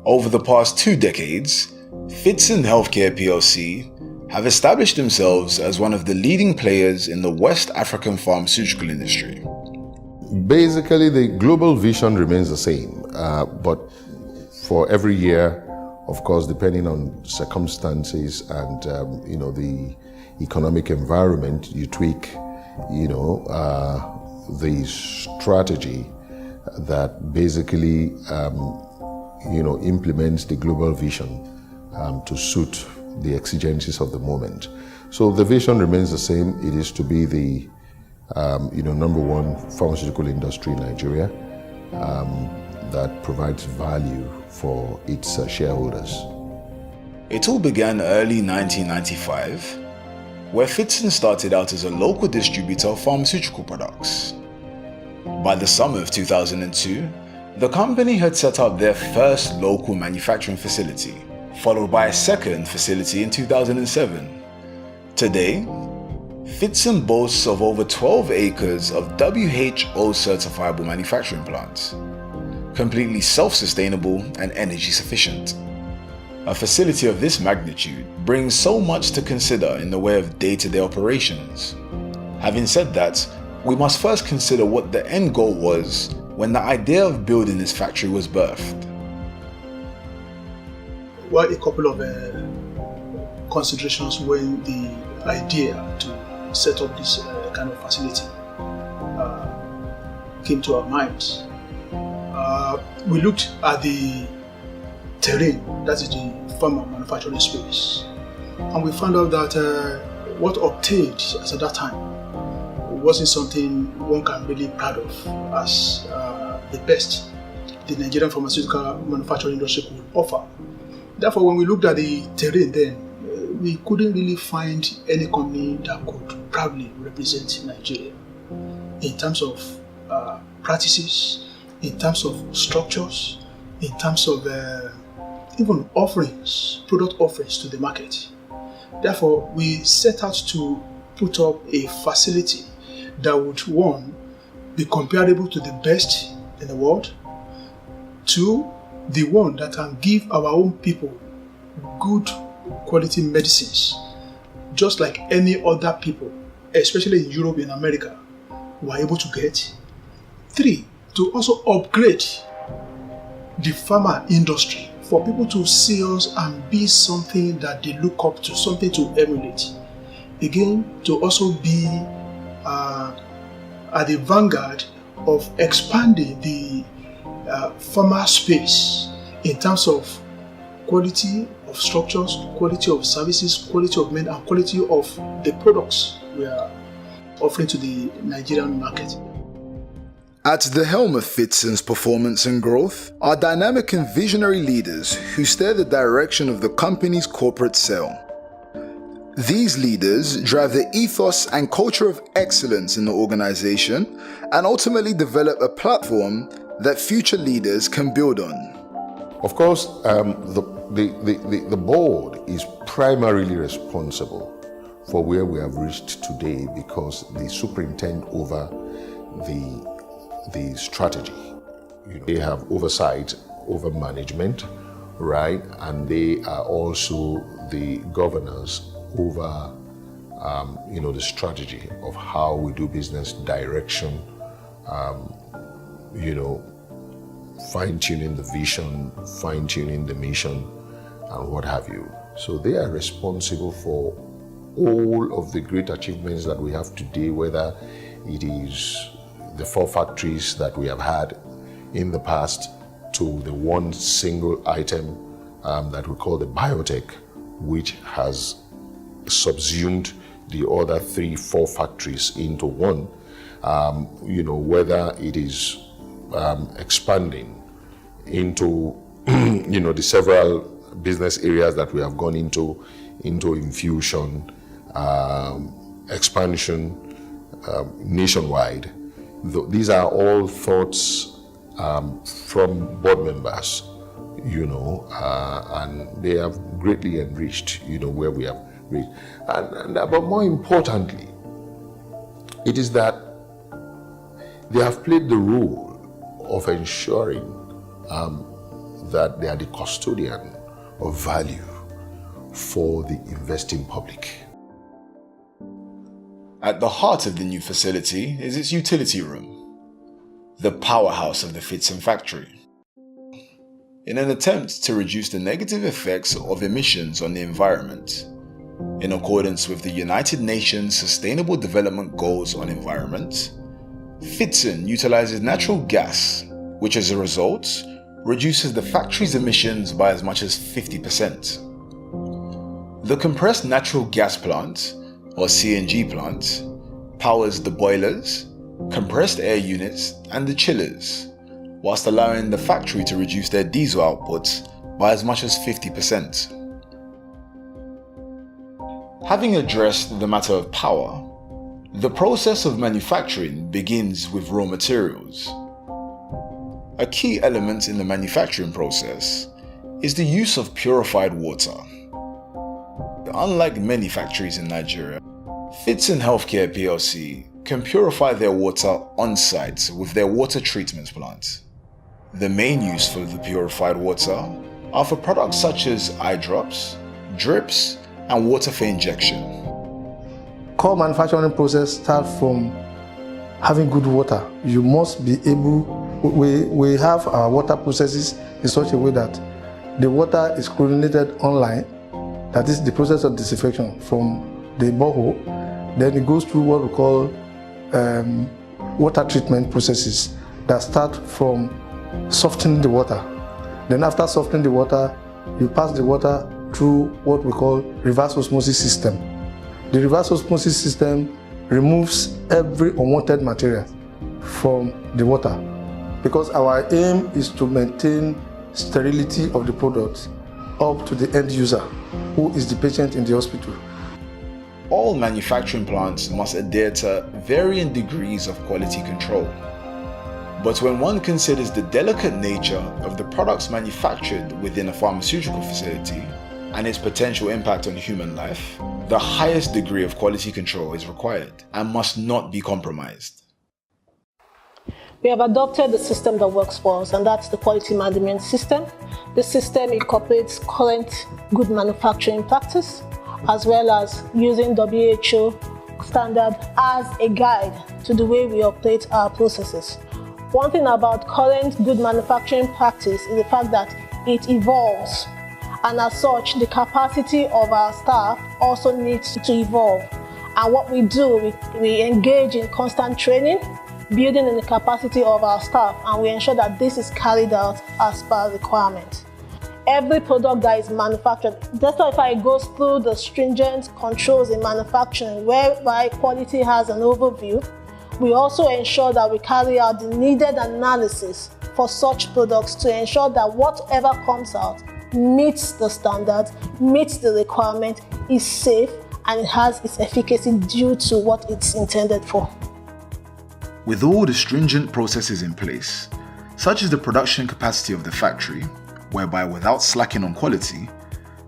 Over the past 2 decades, Fidson Healthcare plc have established themselves as one of the leading players in the West African pharmaceutical industry. Basically, the global vision remains the same, but for every year, of course, depending on circumstances and the economic environment, you tweak, the strategy that basically, implements the global vision to suit the exigencies of the moment. So the vision remains the same. It is to be the number one pharmaceutical industry in Nigeria that provides value for its shareholders. It all began early 1995, where Fidson started out as a local distributor of pharmaceutical products. By the summer of 2002, the company had set up their first local manufacturing facility, followed by a second facility in 2007. Today, Fidson boasts of over 12 acres of WHO certifiable manufacturing plants, completely self-sustainable and energy sufficient. A facility of this magnitude brings so much to consider in the way of day-to-day operations. Having said that, we must first consider what the end goal was when the idea of building this factory was birthed. Well, a couple of considerations when the idea to set up this kind of facility came to our minds. We looked at the terrain, that is the pharma manufacturing space, and we found out that what obtained as at that time wasn't something one can really be proud of as the best the Nigerian pharmaceutical manufacturing industry could offer. Therefore, when we looked at the terrain then, we couldn't really find any company that could proudly represent Nigeria in terms of practices, in terms of structures, in terms of even offerings, product offerings to the market. Therefore, we set out to put up a facility that would, one, be comparable to the best in the world, two, the one that can give our own people good quality medicines, just like any other people, especially in Europe and America, were able to get. Three, to also upgrade the pharma industry for people to see us and be something that they look up to, something to emulate. Again, to also be at the vanguard of expanding the pharma space in terms of quality of structures, quality of services, quality of men, and quality of the products we are offering to the Nigerian market. At the helm of Fidson's performance and growth are dynamic and visionary leaders who steer the direction of the company's corporate sale. These leaders drive the ethos and culture of excellence in the organization and ultimately develop a platform that future leaders can build on. Of course, the board is primarily responsible for where we have reached today because they superintend over the strategy. They have oversight over management, right? And they are also the governors over, the strategy of how we do business, direction, fine-tuning the vision, fine-tuning the mission, and what have you. So they are responsible for all of the great achievements that we have today, whether it is the 4 factories that we have had in the past to the one single item that we call the biotech, which has subsumed the other 3-4 factories into one. Whether it is expanding into the several business areas that we have gone into infusion, expansion nationwide. These are all thoughts from board members, and they have greatly enriched, where we have reached. But more importantly, it is that they have played the role of ensuring that they are the custodian of value for the investing public. At the heart of the new facility is its utility room, the powerhouse of the Fidson factory. In an attempt to reduce the negative effects of emissions on the environment, in accordance with the United Nations Sustainable Development Goals on Environment, Fidson utilizes natural gas, which as a result reduces the factory's emissions by as much as 50%. The compressed natural gas plant, or CNG plant, powers the boilers, compressed air units and the chillers, whilst allowing the factory to reduce their diesel output by as much as 50%. Having addressed the matter of power, the process of manufacturing begins with raw materials. A key element in the manufacturing process is the use of purified water. Unlike many factories in Nigeria, Fidson Healthcare plc can purify their water on-site with their water treatment plant. The main use for the purified water are for products such as eye drops, drips, and water for injection. Core manufacturing process starts from having good water. You must be able, we have our water processes in such a way that the water is chlorinated online, that is the process of disinfection from the borehole. Then it goes through what we call water treatment processes that start from softening the water. Then after softening the water, you pass the water through what we call reverse osmosis system. The reverse osmosis system removes every unwanted material from the water, because our aim is to maintain sterility of the product up to the end user, who is the patient in the hospital. All manufacturing plants must adhere to varying degrees of quality control. But when one considers the delicate nature of the products manufactured within a pharmaceutical facility and its potential impact on human life, the highest degree of quality control is required and must not be compromised. We have adopted the system that works for us, and that's the quality management system. The system incorporates current good manufacturing practice, as well as using WHO standard as a guide to the way we operate our processes. One thing about current good manufacturing practice is the fact that it evolves, and as such, the capacity of our staff also needs to evolve. And what we do, we engage in constant training, building in the capacity of our staff, and we ensure that this is carried out as per requirement. Every product that is manufactured, that's why it goes through the stringent controls in manufacturing, whereby quality has an overview. We also ensure that we carry out the needed analysis for such products to ensure that whatever comes out meets the standards, meets the requirement, is safe, and it has its efficacy due to what it's intended for. With all the stringent processes in place, such as the production capacity of the factory, whereby without slacking on quality,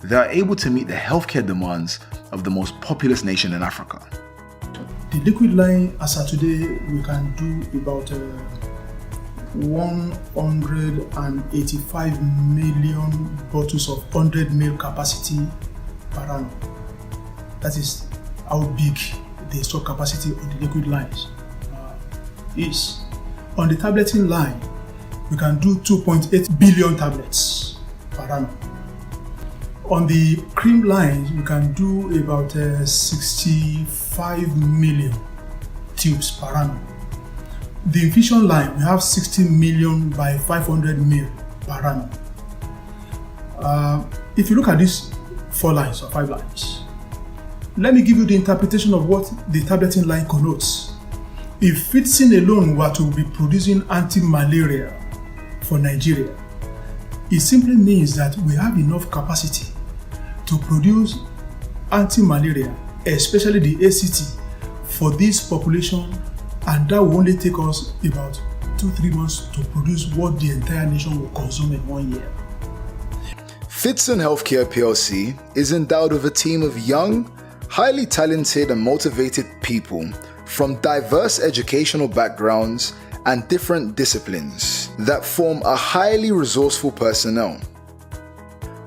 they are able to meet the healthcare demands of the most populous nation in Africa. The liquid line, as of today, we can do about 185 million bottles of 100 ml capacity per annum. That is how big the stock capacity of the liquid lines is. On the tableting line, we can do 2.8 billion tablets per annum. On the cream lines, we can do about 65 million tubes per annum. The infusion line, we have 60 million by 500 ml per annum. If you look at these 4 lines or 5 lines, let me give you the interpretation of what the tableting line connotes. If Fidson alone were to be producing anti-malaria for Nigeria, it simply means that we have enough capacity to produce anti-malaria, especially the ACT, for this population, and that will only take us about 2-3 months to produce what the entire nation will consume in 1 year. Fidson Healthcare plc is endowed with a team of young, highly talented and motivated people from diverse educational backgrounds and different disciplines that form a highly resourceful personnel.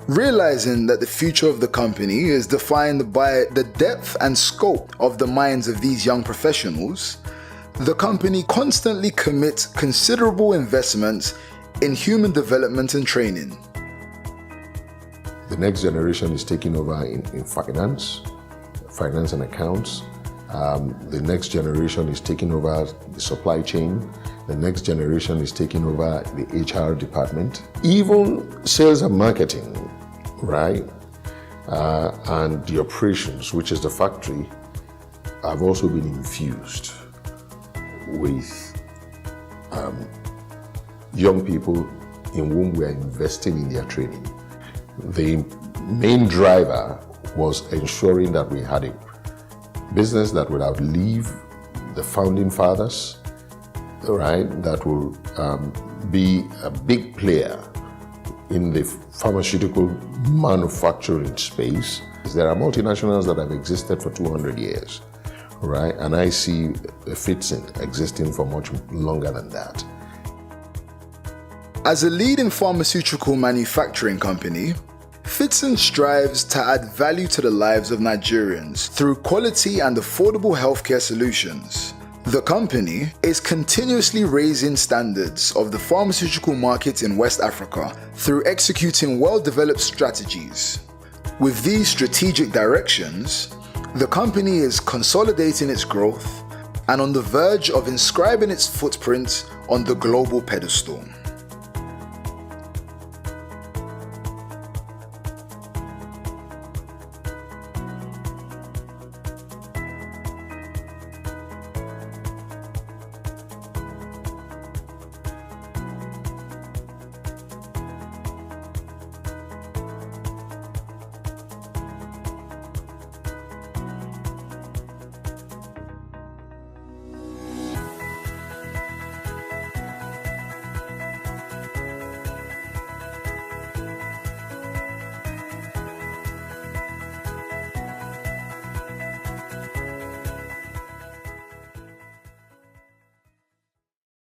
Realizing that the future of the company is defined by the depth and scope of the minds of these young professionals, the company constantly commits considerable investments in human development and training. The next generation is taking over in finance and accounts. The next generation is taking over the supply chain. The next generation is taking over the HR department. Even sales and marketing, right? And the operations, which is the factory, have also been infused with young people in whom we are investing in their training. The main driver was ensuring that we had a business that would outlive the founding fathers, right? That will be a big player in the pharmaceutical manufacturing space. There are multinationals that have existed for 200 years, right? And I see Fidson existing for much longer than that. As a leading pharmaceutical manufacturing company, Fidson strives to add value to the lives of Nigerians through quality and affordable healthcare solutions. The company is continuously raising standards of the pharmaceutical market in West Africa through executing well-developed strategies. With these strategic directions, the company is consolidating its growth and on the verge of inscribing its footprint on the global pedestal.